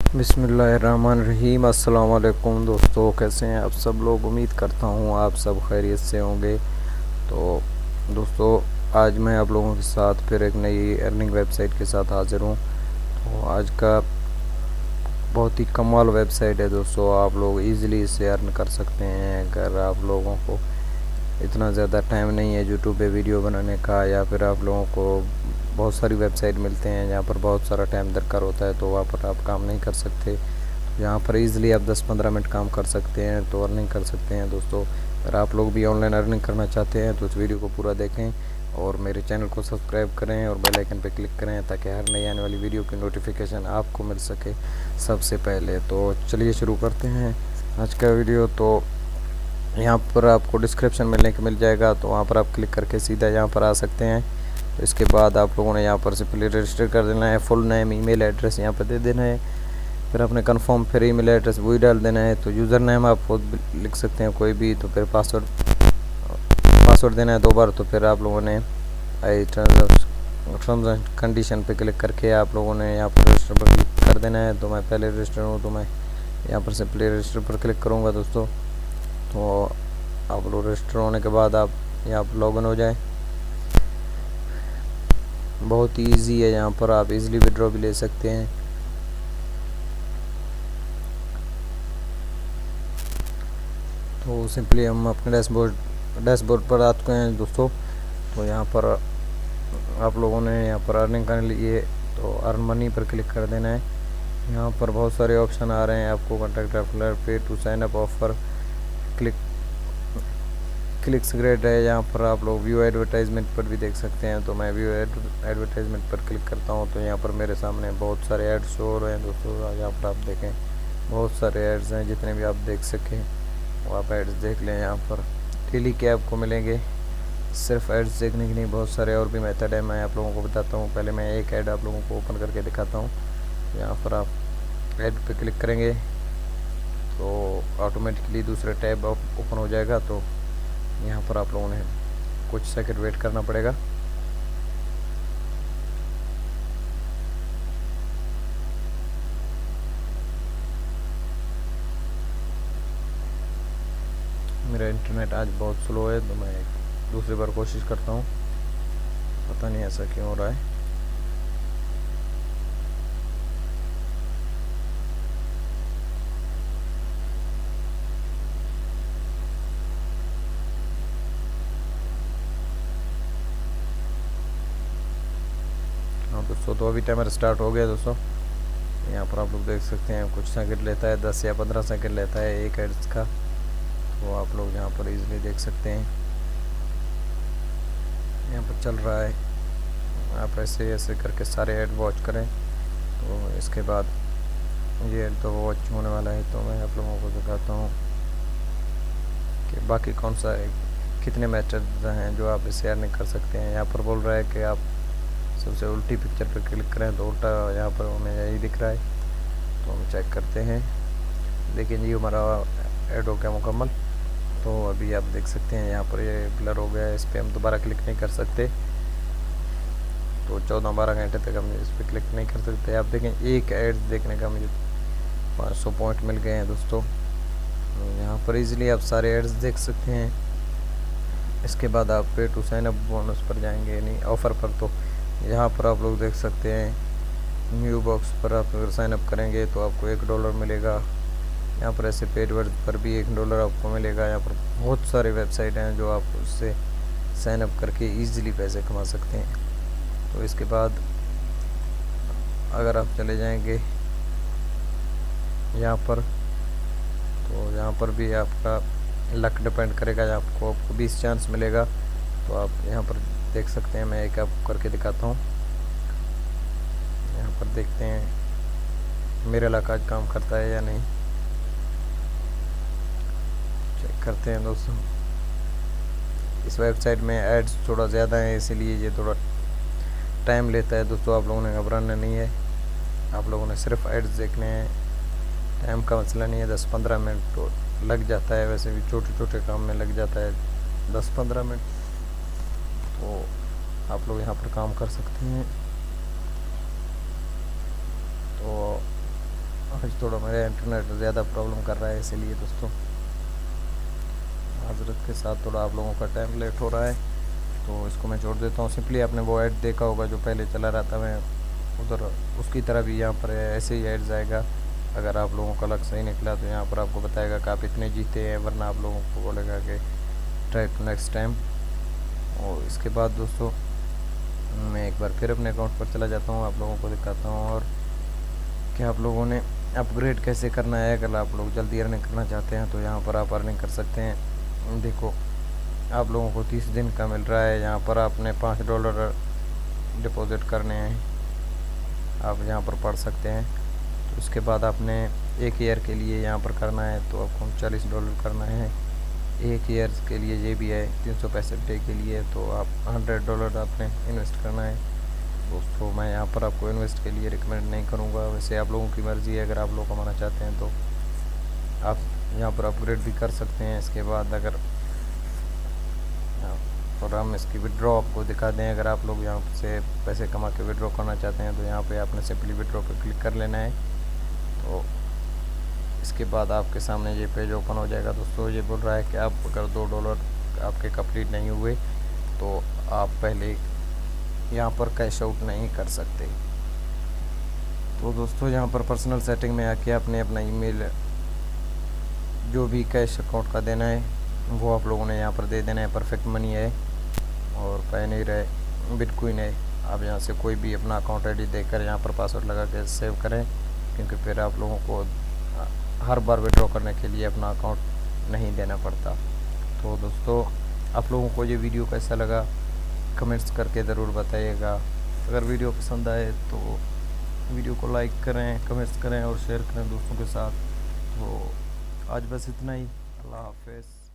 बिस्मिल्लाहिर्रहमानिर्रहीम। अस्सलाम वालेकुम दोस्तों, कैसे हैं आप सब लोग। उम्मीद करता हूँ आप सब खैरियत से होंगे। तो दोस्तों, आज मैं आप लोगों के साथ फिर एक नई अर्निंग वेबसाइट के साथ हाज़िर हूँ। तो आज का बहुत ही कमाल वेबसाइट है दोस्तों। आप लोग इजीली इससे अर्न कर सकते हैं। अगर आप लोगों को इतना ज़्यादा टाइम नहीं है यूट्यूब पे वीडियो बनाने का, या फिर आप लोगों को बहुत सारी वेबसाइट मिलते हैं जहाँ पर बहुत सारा टाइम दरकार होता है, तो वहाँ पर आप काम नहीं कर सकते। यहाँ पर इजीली आप 10-15 मिनट काम कर सकते हैं, तो अर्निंग कर सकते हैं दोस्तों। अगर आप लोग भी ऑनलाइन अर्निंग करना चाहते हैं तो इस वीडियो को पूरा देखें और मेरे चैनल को सब्सक्राइब करें और बेल आइकन पर क्लिक करें, ताकि हर नई आने वाली वीडियो की नोटिफिकेशन आपको मिल सके सबसे पहले। तो चलिए शुरू करते हैं आज का वीडियो। तो यहाँ पर आपको डिस्क्रिप्शन में लिंक मिल जाएगा, तो वहाँ पर आप क्लिक करके सीधा यहाँ पर आ सकते हैं। तो इसके बाद आप लोगों ने यहाँ पर सिंपली रजिस्टर कर देना है। फुल नेम, ईमेल एड्रेस यहाँ पर दे देना है। फिर अपने कंफर्म, फिर ईमेल एड्रेस वही डाल देना है। तो यूज़र नेम आप खुद लिख सकते हैं कोई भी। तो फिर पासवर्ड देना है 2 बार। तो फिर आप लोगों ने टर्म्स एंड कंडीशन पे क्लिक करके आप लोगों ने यहाँ पर रजिस्टर पर क्लिक कर देना है। तो मैं पहले रजिस्टर हूँ, तो मैं यहाँ पर सिंपली रजिस्टर पर क्लिक करूँगा दोस्तों। तो आप लोग रजिस्टर होने के बाद आप यहाँ पर लॉगिन हो जाए। बहुत ही ईजी है, यहाँ पर आप इजीली विड्रॉ भी ले सकते हैं। तो सिंपली हम अपने डैशबोर्ड पर आते हैं दोस्तों। तो यहाँ पर आप लोगों ने यहाँ पर अर्निंग करने लिए तो अर्न मनी पर क्लिक कर देना है। यहाँ पर बहुत सारे ऑप्शन आ रहे हैं आपको। Contact referral, pay to sign up offer, clicks grade है। यहाँ पर आप लोग व्यू एडवर्टाइजमेंट पर भी देख सकते हैं। तो मैं व्यू एडवर्टाइजमेंट पर क्लिक करता हूँ। तो यहाँ पर मेरे सामने बहुत सारे एड्स शो हो रहे हैं दोस्तों। यहाँ पर आप देखें, बहुत सारे एड्स हैं, जितने भी आप देख सकें वो आप एड्स देख लें। यहाँ पर डेली के आपको मिलेंगे। सिर्फ एड्स देखने के नहीं, बहुत सारे और भी मेथड है, मैं आप लोगों को बताता हूँ। पहले मैं एक ऐड आप लोगों को ओपन करके दिखाता हूँ। यहाँ पर आप ऐड पे क्लिक करेंगे तो ऑटोमेटिकली दूसरा टैब ओपन हो जाएगा। तो यहाँ पर आप लोगों ने कुछ सेकंड वेट करना पड़ेगा। मेरा इंटरनेट आज बहुत स्लो है, तो मैं दूसरी बार कोशिश करता हूँ। पता नहीं ऐसा क्यों हो रहा है। हाँ दोस्तों, तो अभी टाइमर स्टार्ट हो गया दोस्तों। यहाँ पर आप लोग देख सकते हैं कुछ सेकंड लेता है, 10 या 15 सेकंड लेता है एक एड्स का। तो आप लोग यहाँ पर इजीली देख सकते हैं, यहाँ पर चल रहा है। आप ऐसे ऐसे करके सारे ऐड वॉच करें। तो इसके बाद ये ऐड तो वॉच होने वाला है। तो मैं आप लोगों को दिखाता हूँ कि बाकी कौन सा है, कितने मेथड हैं जो आप इससे अर्निंग कर सकते हैं। यहाँ पर बोल रहा है कि आप सबसे उल्टी पिक्चर पर क्लिक करें तो उल्टा यहाँ पर हमें यही दिख रहा है। तो हम चेक करते हैं। देखिए जी, हमारा ऐड हो गया मुकम्मल। तो अभी आप देख सकते हैं यहाँ पर ये ब्लर हो गया है। इस पर हम दोबारा क्लिक नहीं कर सकते। तो 14-12 घंटे तक हम इस पर क्लिक नहीं कर सकते। आप देखें, एक ऐड देखने का मुझे 500 पॉइंट मिल गए हैं दोस्तों। यहाँ पर इजीली आप सारे एड्स देख सकते हैं। इसके बाद आप पे टू साइन अप बोनस पर जाएंगे, नहीं ऑफ़र पर। तो यहाँ पर आप लोग देख सकते हैं, न्यू बॉक्स पर आप अगर साइन अप करेंगे तो आपको $1 मिलेगा। यहाँ पर ऐसे पेड वर्ड पर भी $1 आपको मिलेगा। यहाँ पर बहुत सारे वेबसाइट हैं जो आप उससे साइन अप करके इजीली पैसे कमा सकते हैं। तो इसके बाद अगर आप चले जाएंगे यहाँ पर, तो यहाँ पर भी आपका लक डिपेंड करेगा। आपको 20 चांस मिलेगा। तो आप यहाँ पर देख सकते हैं, मैं एक आपको करके दिखाता हूँ। यहाँ पर देखते हैं मेरा लक आज काम करता है या नहीं, चेक करते हैं दोस्तों। इस वेबसाइट में एड्स थोड़ा ज़्यादा है, इसीलिए ये थोड़ा टाइम लेता है दोस्तों। आप लोगों ने घबराना नहीं है, आप लोगों ने सिर्फ एड्स देखने हैं। टाइम का मसला नहीं है, 10-15 मिनट तो लग जाता है। वैसे भी छोटे छोटे काम में लग जाता है 10-15 मिनट। तो आप लोग यहाँ पर काम कर सकते हैं। तो आज थोड़ा मेरा इंटरनेट ज़्यादा प्रॉब्लम कर रहा है, इसीलिए दोस्तों हजरत के साथ थोड़ा आप लोगों का टाइम लेट हो रहा है। तो इसको मैं छोड़ देता हूँ। सिंपली आपने वो ऐड देखा होगा जो पहले चला रहा था, मैं उधर उसकी तरह भी यहाँ पर ऐसे ही ऐड जाएगा। अगर आप लोगों का लक सही निकला तो यहाँ पर आपको बताएगा कि आप इतने जीते हैं, वरना आप लोगों को बोलेगा कि ट्राई टू नेक्स्ट टाइम। और इसके बाद दोस्तों मैं एक बार फिर अपने अकाउंट पर चला जाता हूँ, आप लोगों को दिखाता हूँ और कि आप लोगों ने अपग्रेड कैसे करना है। अगर आप लोग जल्दी अर्निंग करना चाहते हैं तो यहाँ पर आप अर्निंग कर सकते हैं। देखो आप लोगों को 30 दिन का मिल रहा है। यहाँ पर आपने $5 डिपॉज़िट करने हैं, आप यहाँ पर पढ़ सकते हैं। तो उसके बाद आपने 1 ईयर के लिए यहाँ पर करना है तो आपको $40 करना है। 1 ईयर के लिए ये भी है 365 डे के लिए, तो आप $100 आपने इन्वेस्ट करना है। दोस्तों मैं यहाँ पर आपको इन्वेस्ट के लिए रिकमेंड नहीं करूँगा, वैसे आप लोगों की मर्ज़ी है। अगर आप लोग कमाना चाहते हैं तो आप यहाँ पर अपग्रेड भी कर सकते हैं। इसके बाद अगर और हम इसकी विड्रॉ आपको दिखा दें, अगर आप लोग यहाँ से पैसे कमा के विड्रॉ करना चाहते हैं तो यहाँ पे आपने सिंपली विड्रॉ पे क्लिक कर लेना है। तो इसके बाद आपके सामने ये पेज ओपन हो जाएगा। दोस्तों ये बोल रहा है कि आप अगर $2 आपके कंप्लीट नहीं हुए तो आप पहले यहाँ पर कैश आउट नहीं कर सकते। तो दोस्तों यहाँ पर पर्सनल सेटिंग में आके आपने अपना ईमेल जो भी कैश अकाउंट का देना है वो आप लोगों ने यहाँ पर दे देना है। परफेक्ट मनी है और पैनीर है, बिटकॉइन है। आप यहाँ से कोई भी अपना अकाउंट आईडी देकर यहाँ पर पासवर्ड लगा के सेव करें, क्योंकि फिर आप लोगों को हर बार विड्रॉ करने के लिए अपना अकाउंट नहीं देना पड़ता। तो दोस्तों आप लोगों को ये वीडियो कैसा लगा कमेंट्स करके ज़रूर बताइएगा। अगर वीडियो पसंद आए तो वीडियो को लाइक करें, कमेंट्स करें और शेयर करें दोस्तों के साथ। तो आज बस इतना ही। अल्लाह हाफ़िज़।